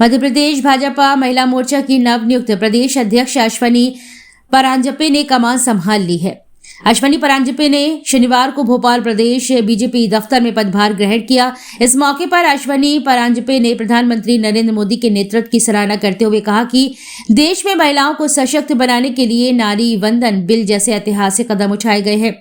मध्य प्रदेश भाजपा महिला मोर्चा की नवनियुक्त प्रदेश अध्यक्ष अश्वनी परांजपे ने कमान संभाल ली है। अश्वनी परांजपे ने शनिवार को भोपाल प्रदेश बीजेपी दफ्तर में पदभार ग्रहण किया। इस मौके पर अश्वनी परांजपे ने प्रधानमंत्री नरेंद्र मोदी के नेतृत्व की सराहना करते हुए कहा कि देश में महिलाओं को सशक्त बनाने के लिए नारी वंदन बिल जैसे ऐतिहासिक कदम उठाए गए हैं।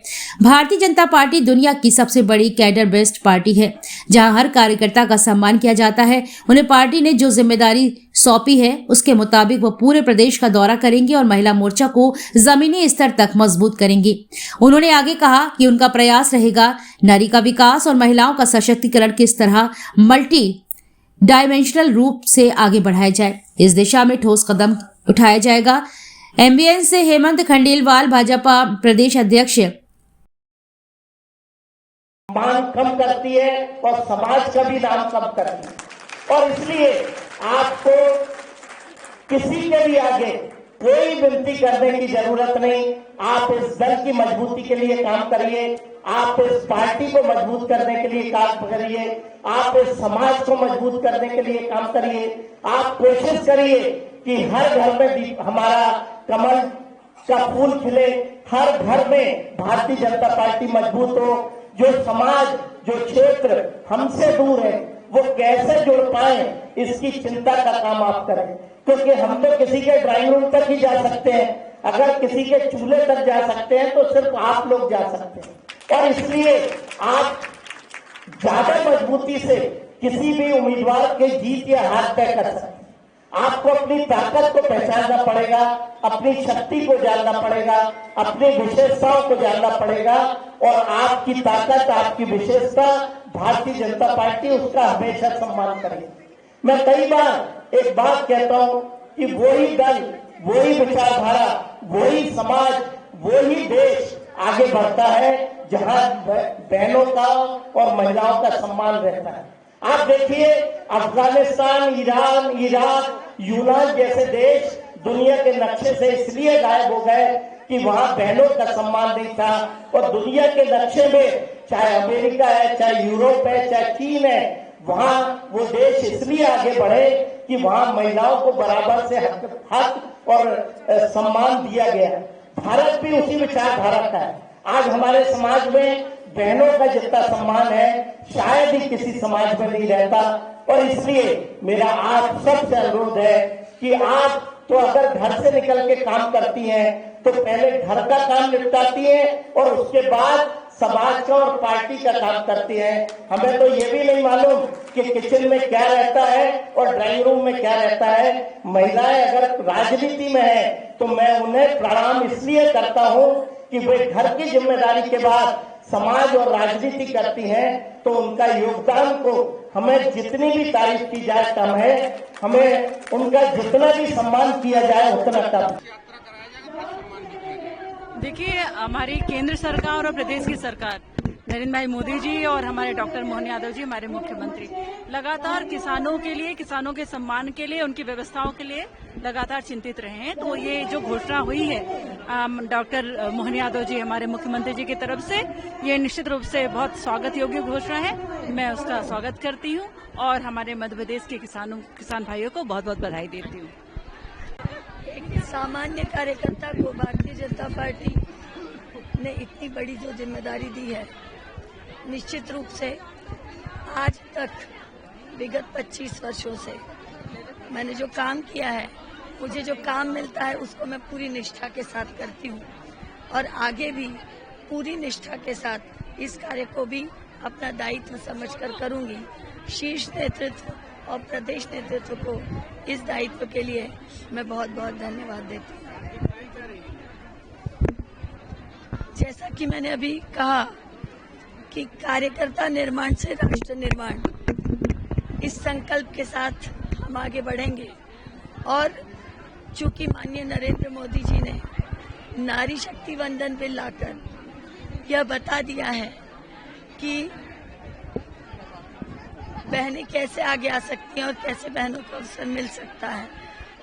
भारतीय जनता पार्टी दुनिया की सबसे बड़ी कैडर बेस्ड पार्टी है, जहां हर कार्यकर्ता का सम्मान किया जाता है। उन्हें पार्टी ने जो जिम्मेदारी सौंपी है उसके मुताबिक वो पूरे प्रदेश का दौरा करेंगे और महिला मोर्चा को जमीनी स्तर तक मजबूत करेंगी। उन्होंने आगे कहा कि उनका प्रयास रहेगा नारी का विकास और महिलाओं का सशक्तिकरण किस तरह मल्टी डायमेंशनल रूप से आगे बढ़ाया जाए, इस दिशा में ठोस कदम उठाया जाएगा। एमबीएन से हेमंत खंडेलवाल, भाजपा प्रदेश अध्यक्ष। मान कम करती है और समाज का भी नाम कम करती है, और इसलिए आपको किसी के भी आगे कोई विनती करने की जरूरत नहीं। आप इस दल की मजबूती के लिए काम करिए, आप इस पार्टी को मजबूत करने के लिए काम करिए, आप इस समाज को मजबूत करने के लिए काम करिए। आप कोशिश करिए कि हर घर में हमारा कमल का फूल खिले, हर घर में भारतीय जनता पार्टी मजबूत हो। जो समाज, जो क्षेत्र हमसे दूर है, वो कैसे जुड़ पाए, इसकी चिंता का काम आप करें, क्योंकि हम तो किसी के ड्राइंग रूम तक ही जा सकते हैं। अगर किसी के चूल्हे तक जा सकते हैं तो सिर्फ आप लोग जा सकते हैं, और इसलिए आप ज्यादा मजबूती से किसी भी उम्मीदवार के जीत या हार तय कर सकते हैं। आपको अपनी ताकत को पहचानना पड़ेगा, अपनी शक्ति को जानना पड़ेगा, अपनी विशेषताओं को जानना पड़ेगा, और आपकी ताकत, आपकी विशेषता भारतीय जनता पार्टी उसका हमेशा सम्मान करेगी। मैं कई बार एक बात कहता हूं कि वही दल, वही विचारधारा, वही समाज, वही देश आगे बढ़ता है जहां बहनों का और महिलाओं का सम्मान रहता है। आप देखिए, अफगानिस्तान, ईरान, इराक, यूनान जैसे देश दुनिया के नक्शे से इसलिए गायब हो गए कि वहां बहनों का सम्मान नहीं था, और दुनिया के नक्शे में चाहे अमेरिका है, चाहे यूरोप है, चाहे चीन है, वहां वो देश इसलिए आगे बढ़े कि वहां महिलाओं को बराबर से हक और सम्मान दिया गया। भारत भी उसी विचारधारा का है। आज हमारे समाज में बहनों का जितना सम्मान है शायद ही किसी समाज में नहीं रहता, और इसलिए मेरा आप सबसे अनुरोध है कि आप तो अगर घर से निकल के काम करती हैं तो पहले घर का काम निपटाती हैं और उसके बाद समाज का और पार्टी का काम करती हैं। हमें तो ये भी नहीं मालूम कि किचन में क्या रहता है और ड्राइंग रूम में क्या रहता है। महिलाएं अगर राजनीति में है तो मैं उन्हें प्रणाम इसलिए करता हूं कि वे घर की जिम्मेदारी के बाद समाज और राजनीति करती हैं, तो उनका योगदान को हमें जितनी भी तारीफ की जाए कम है, हमें उनका जितना भी सम्मान किया जाए उतना कम। देखिए, हमारी केंद्र सरकार और प्रदेश की सरकार, नरेंद्र भाई मोदी जी और हमारे डॉक्टर मोहन यादव जी, हमारे मुख्यमंत्री, लगातार किसानों के लिए, किसानों के सम्मान के लिए, उनकी व्यवस्थाओं के लिए लगातार चिंतित रहे हैं। तो ये जो घोषणा हुई है डॉक्टर मोहन यादव जी, हमारे मुख्यमंत्री जी की तरफ से, ये निश्चित रूप से बहुत स्वागत योग्य घोषणा है। मैं उसका स्वागत करती हूँ और हमारे मध्य प्रदेश के किसान भाइयों को बहुत बहुत बधाई देती हूँ। एक सामान्य कार्यकर्ता को भारतीय जनता पार्टी ने इतनी बड़ी जो जिम्मेदारी दी है, निश्चित रूप से आज तक विगत 25 वर्षों से मैंने जो काम किया है, मुझे जो काम मिलता है उसको मैं पूरी निष्ठा के साथ करती हूँ, और आगे भी पूरी निष्ठा के साथ इस कार्य को भी अपना दायित्व समझकर करूंगी। शीर्ष नेतृत्व और प्रदेश नेतृत्व को इस दायित्व के लिए मैं बहुत बहुत धन्यवाद देती हूँ। जैसा कि मैंने अभी कहा कि कार्यकर्ता निर्माण से राष्ट्र निर्माण, इस संकल्प के साथ हम आगे बढ़ेंगे। और चूंकि माननीय नरेंद्र मोदी जी ने नारी शक्ति वंदन बिल लाकर यह बता दिया है कि बहनें कैसे आगे आ सकती हैं और कैसे बहनों को अवसर मिल सकता है,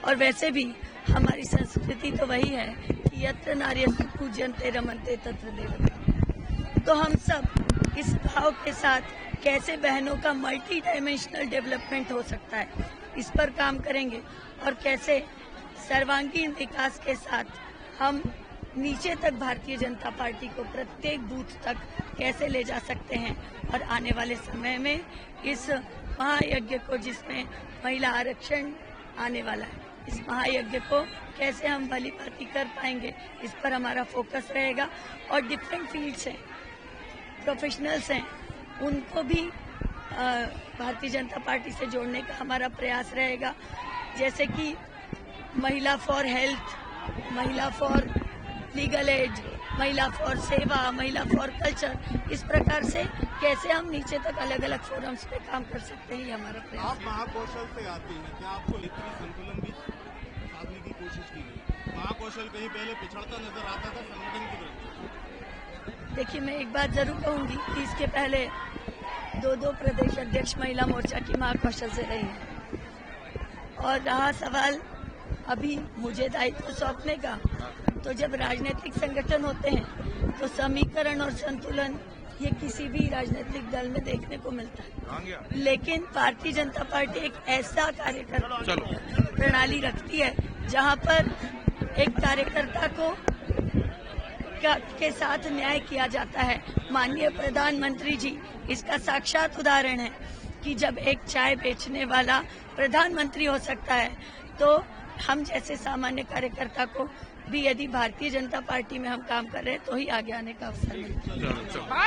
और वैसे भी हमारी संस्कृति तो वही है कि यत्र नार्यस्तु पूज्यन्ते रमन्ते तत्र देवता। तो हम सब इस भाव के साथ कैसे बहनों का मल्टी डायमेंशनल डेवलपमेंट हो सकता है, इस पर काम करेंगे और कैसे सर्वांगीण विकास के साथ हम नीचे तक भारतीय जनता पार्टी को प्रत्येक बूथ तक कैसे ले जा सकते हैं और आने वाले समय में इस महायज्ञ को, जिसमें महिला आरक्षण आने वाला है, इस महायज्ञ को कैसे हम भली भांति कर पाएंगे, इस पर हमारा फोकस रहेगा। और डिफरेंट फील्ड्स हैं, प्रोफेशनल्स हैं, उनको भी भारतीय जनता पार्टी से जोड़ने का हमारा प्रयास रहेगा। जैसे कि महिला फॉर हेल्थ, महिला फॉर लीगल एड, महिला फॉर सेवा, महिला फॉर कल्चर, इस प्रकार से कैसे हम नीचे तक अलग अलग फोरम्स पे काम कर सकते हैं, ये हमारा प्रयास है। आप महाकौशल से आती हैं, क्या आपको नेतृत्व संतुलन भी साधने की कोशिश की गई? महाकौशल कहीं पहले पिछड़ता नजर आता था संगठन की तरफ। देखिए, मैं एक बात जरूर कहूंगी कि इसके पहले दो प्रदेश अध्यक्ष महिला मोर्चा की महाकौशल से रही है। और रहा सवाल अभी मुझे दायित्व सौंपने का, तो जब राजनीतिक संगठन होते हैं तो समीकरण और संतुलन ये किसी भी राजनीतिक दल में देखने को मिलता है, लेकिन भारतीय जनता पार्टी एक ऐसा कार्यकर्ता प्रणाली रखती है जहां पर एक कार्यकर्ता को के साथ न्याय किया जाता है। माननीय प्रधानमंत्री जी इसका साक्षात उदाहरण है कि जब एक चाय बेचने वाला प्रधानमंत्री हो सकता है, तो हम जैसे सामान्य कार्यकर्ता को भी यदि भारतीय जनता पार्टी में हम काम कर रहे हैं तो ही आगे आने का अवसर मिलता है।